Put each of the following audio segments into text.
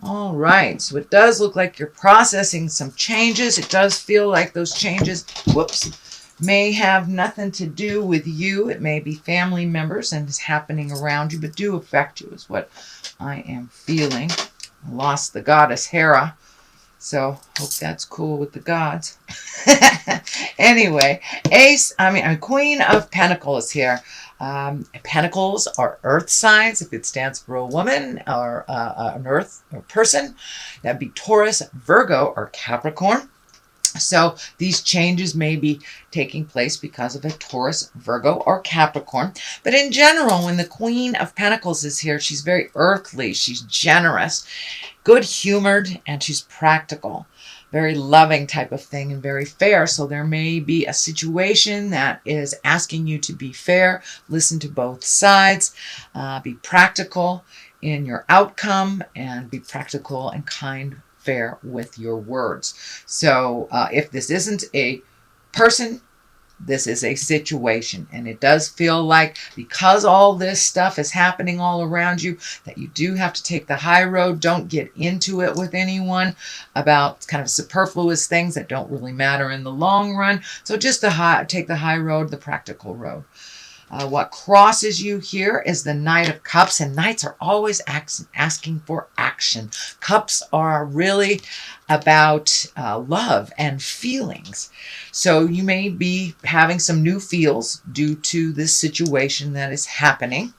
All right, so it does look like you're processing some changes. It does feel like those changes, may have nothing to do with you. It may be family members and is happening around you, but do affect you is what I am feeling. I lost the goddess Hera, so hope that's cool with the gods. Anyway, Queen of Pentacles here. Pentacles are earth signs. If it stands for a woman or an earth or person, that'd be Taurus, Virgo, or Capricorn. So these changes may be taking place because of a Taurus, Virgo, or Capricorn. But in general, when the Queen of Pentacles is here, she's very earthly. She's generous, good-humored, and she's practical. Very loving type of thing and very fair. So there may be a situation that is asking you to be fair, listen to both sides, be practical in your outcome, and be practical and kind, fair with your words. So if this isn't a person, this is a situation, and it does feel like because all this stuff is happening all around you that you do have to take the high road. Don't get into it with anyone about kind of superfluous things that don't really matter in the long run. So just take the high road, the practical road. What crosses you here is the Knight of Cups, and Knights are always asking for action. Cups are really about love and feelings. So you may be having some new feels due to this situation that is happening.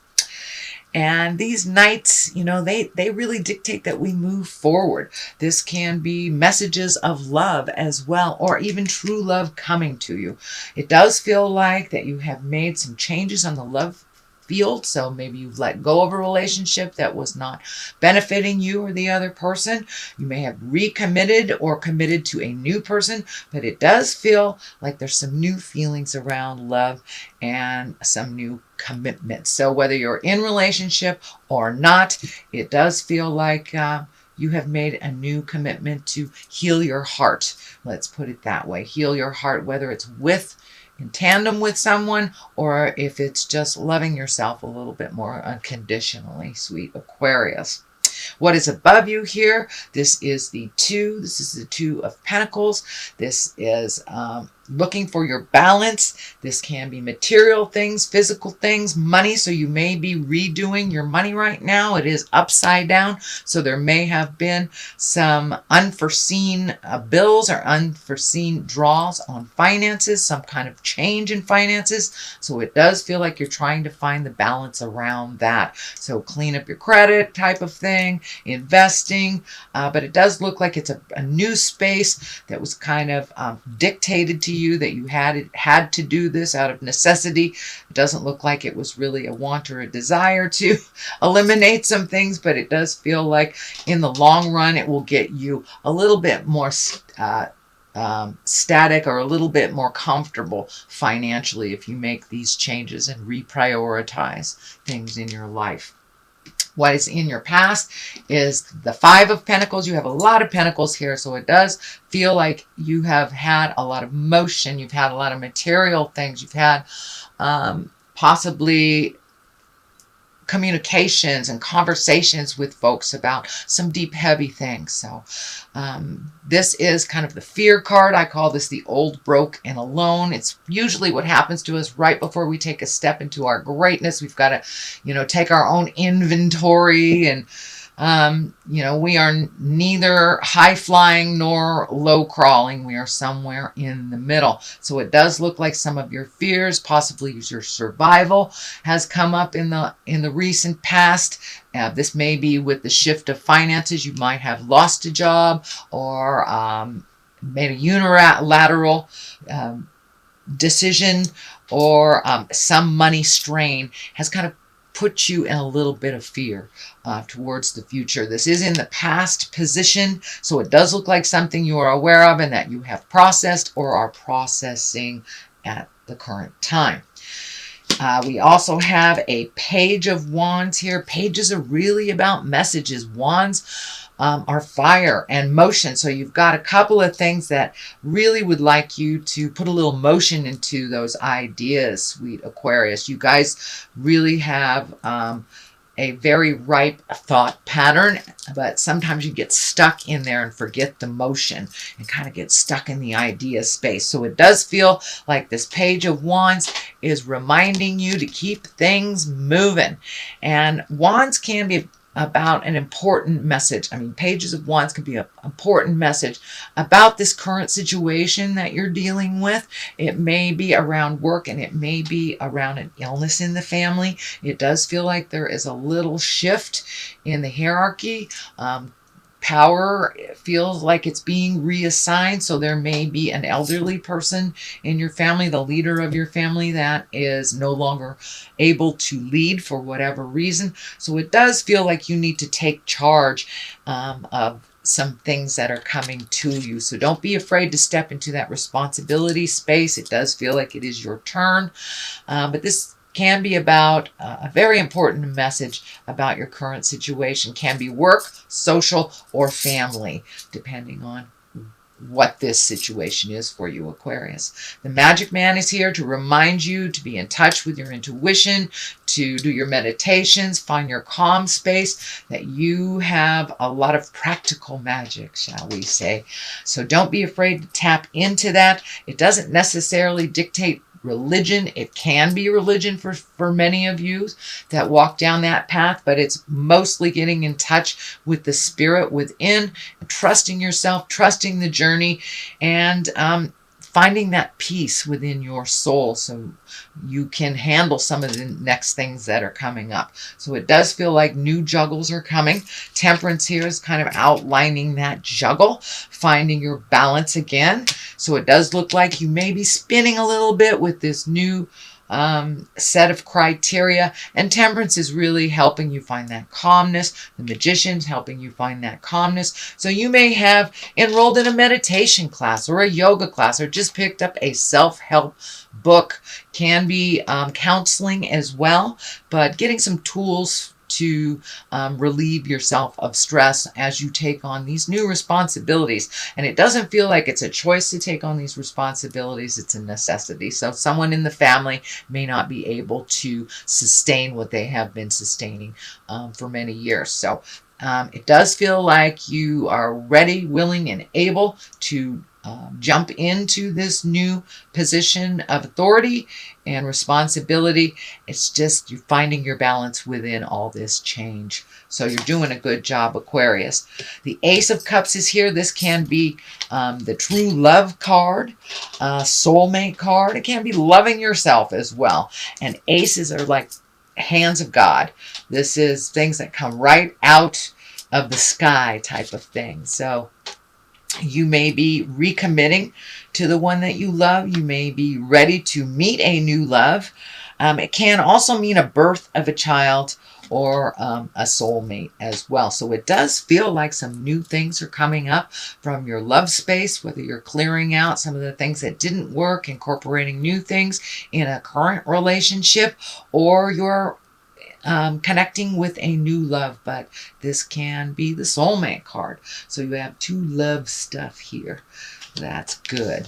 And these Knights, they really dictate that we move forward. This can be messages of love as well, or even true love coming to you. It does feel like that you have made some changes on the love field. So maybe you've let go of a relationship that was not benefiting you or the other person. You may have recommitted or committed to a new person, but it does feel like there's some new feelings around love and some new commitment. So whether you're in relationship or not, it does feel like you have made a new commitment to heal your heart. Let's put it that way. Heal your heart, whether it's in tandem with someone, or if it's just loving yourself a little bit more unconditionally, sweet Aquarius. What is above you here? This is the Two. This is the Two of Pentacles. This is looking for your balance. This can be material things, physical things, money. So you may be redoing your money right now. It is upside down. So there may have been some unforeseen bills or unforeseen draws on finances, some kind of change in finances. So it does feel like you're trying to find the balance around that. So clean up your credit type of thing, investing. But it does look like it's a new space that was kind of dictated to you, that you had to do this out of necessity. It doesn't look like it was really a want or a desire to eliminate some things, but it does feel like in the long run it will get you a little bit more static or a little bit more comfortable financially if you make these changes and reprioritize things in your life. What is in your past is the Five of Pentacles. You have a lot of pentacles here, so it does feel like you have had a lot of motion. You've had a lot of material things. You've had possibly communications and conversations with folks about some deep, heavy things. So this is kind of the fear card. I call this the old, broke, and alone. It's usually what happens to us right before we take a step into our greatness. We've got to, take our own inventory, and we are neither high-flying nor low-crawling. We are somewhere in the middle. So it does look like some of your fears, possibly your survival, has come up in the recent past. This may be with the shift of finances. You might have lost a job or made a unilateral decision, or some money strain has kind of put you in a little bit of fear towards the future. This is in the past position, so it does look like something you are aware of and that you have processed or are processing at the current time. We also have a Page of Wands here. Pages are really about messages. Wands are fire and motion. So you've got a couple of things that really would like you to put a little motion into those ideas, sweet Aquarius. You guys really have a very ripe thought pattern, but sometimes you get stuck in there and forget the motion and kind of get stuck in the idea space. So it does feel like this Page of Wands is reminding you to keep things moving. And Wands can be about an important message. I mean, Pages of Wands can be an important message about this current situation that you're dealing with. It may be around work, and it may be around an illness in the family. It does feel like there is a little shift in the hierarchy. Power feels like it's being reassigned. So there may be an elderly person in your family, the leader of your family, that is no longer able to lead for whatever reason. So it does feel like you need to take charge of some things that are coming to you. So don't be afraid to step into that responsibility space. It does feel like it is your turn. But this can be about a very important message about your current situation. Can be work, social, or family, depending on what this situation is for you, Aquarius. The Magic Man is here to remind you to be in touch with your intuition, to do your meditations, find your calm space, that you have a lot of practical magic, shall we say. So don't be afraid to tap into that. It doesn't necessarily dictate religion. It can be religion for many of you that walk down that path, but it's mostly getting in touch with the spirit within, trusting yourself, trusting the journey, and finding that peace within your soul so you can handle some of the next things that are coming up. So it does feel like new juggles are coming. Temperance here is kind of outlining that juggle, finding your balance again. So it does look like you may be spinning a little bit with this new set of criteria, and Temperance is really helping you find that calmness. The Magician's helping you find that calmness. So you may have enrolled in a meditation class or a yoga class, or just picked up a self-help book. Can be counseling as well, but getting some tools to relieve yourself of stress as you take on these new responsibilities. And it doesn't feel like it's a choice to take on these responsibilities, it's a necessity. So someone in the family may not be able to sustain what they have been sustaining for many years. So it does feel like you are ready, willing, and able to jump into this new position of authority and responsibility. It's just you're finding your balance within all this change. So you're doing a good job, Aquarius. The Ace of Cups is here. This can be the true love card, soulmate card. It can be loving yourself as well. And aces are like hands of God. This is things that come right out of the sky type of thing. So you may be recommitting to the one that you love. You may be ready to meet a new love. It can also mean a birth of a child or a soulmate as well. So it does feel like some new things are coming up from your love space, whether you're clearing out some of the things that didn't work, incorporating new things in a current relationship, or you're connecting with a new love. But this can be the soulmate card. So you have two love stuff here. That's good.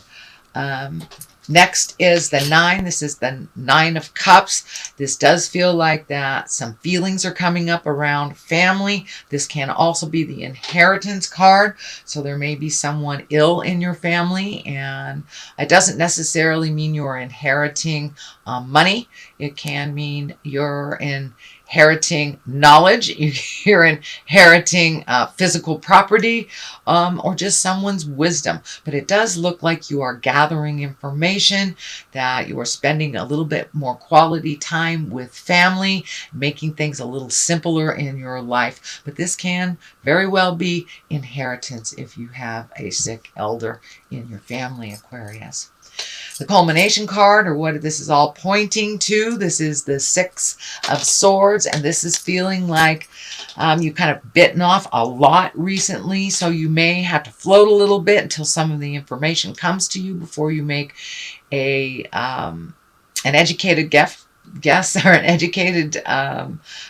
Next is the 9. This is the 9 of Cups. This does feel like that some feelings are coming up around family. This can also be the inheritance card. So there may be someone ill in your family, and it doesn't necessarily mean you're inheriting money. It can mean you're inheriting knowledge, you're inheriting physical property, or just someone's wisdom. But it does look like you are gathering information, that you are spending a little bit more quality time with family, making things a little simpler in your life. But this can very well be inheritance if you have a sick elder in your family, Aquarius. The culmination card, or what this is all pointing to, this is the 6 of Swords, and this is feeling like you kind of bitten off a lot recently, so you may have to float a little bit until some of the information comes to you before you make an educated guess, or an educated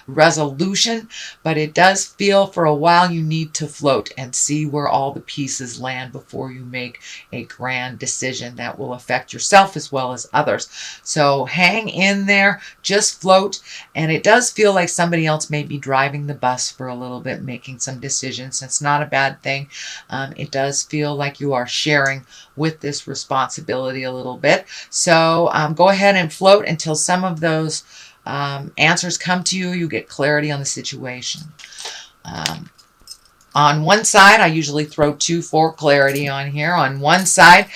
resolution, but it does feel for a while you need to float and see where all the pieces land before you make a grand decision that will affect yourself as well as others. So hang in there, just float, and it does feel like somebody else may be driving the bus for a little bit, making some decisions. It's not a bad thing. It does feel like you are sharing with this responsibility a little bit. So go ahead and float until some of those answers come to you. You get clarity on the situation. On one side, I usually throw 2 for clarity on here. On one side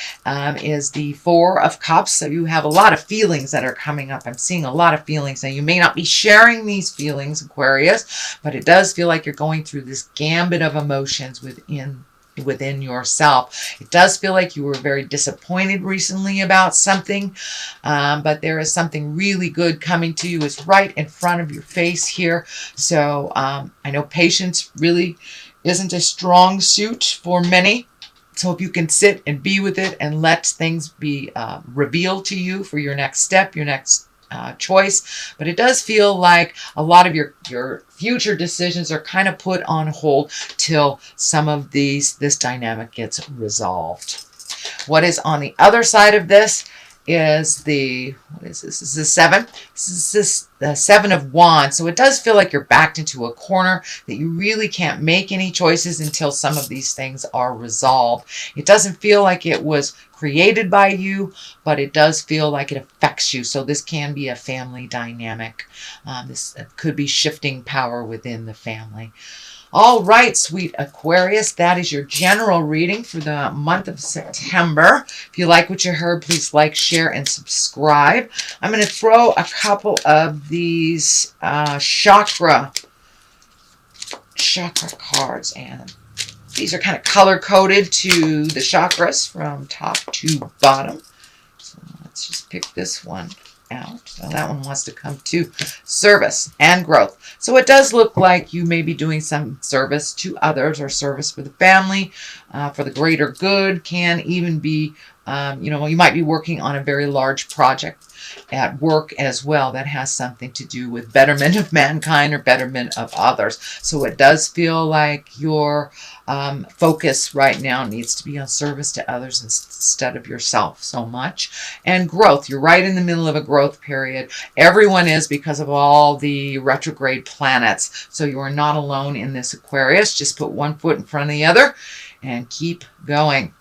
is the 4 of Cups. So you have a lot of feelings that are coming up. I'm seeing a lot of feelings. Now, you may not be sharing these feelings, Aquarius, but it does feel like you're going through this gambit of emotions within yourself. It does feel like you were very disappointed recently about something, but there is something really good coming to you. It's right in front of your face here. So I know patience really isn't a strong suit for many. So if you can sit and be with it and let things be revealed to you for your next step, your next choice. But it does feel like a lot of your future decisions are kind of put on hold till some of this dynamic gets resolved. What is on the other side of this is what is this? This is the 7. This is the 7 of Wands. So it does feel like you're backed into a corner, that you really can't make any choices until some of these things are resolved. It doesn't feel like it was created by you, but it does feel like it affects you. So this can be a family dynamic. This could be shifting power within the family. All right, sweet Aquarius, that is your general reading for the month of September. If you like what you heard, please like, share, and subscribe. I'm going to throw a couple of these chakra cards, and these are kind of color-coded to the chakras from top to bottom. So let's just pick this one out. So that one wants to come to service and growth. So it does look like you may be doing some service to others or service for the family, for the greater good. Can even be, you might be working on a very large project at work as well that has something to do with betterment of mankind or betterment of others. So it does feel like your focus right now needs to be on service to others instead of yourself so much. And growth, you're right in the middle of a growth period. Everyone is, because of all the retrograde planets. So you are not alone in this, Aquarius. Just put one foot in front of the other and keep going.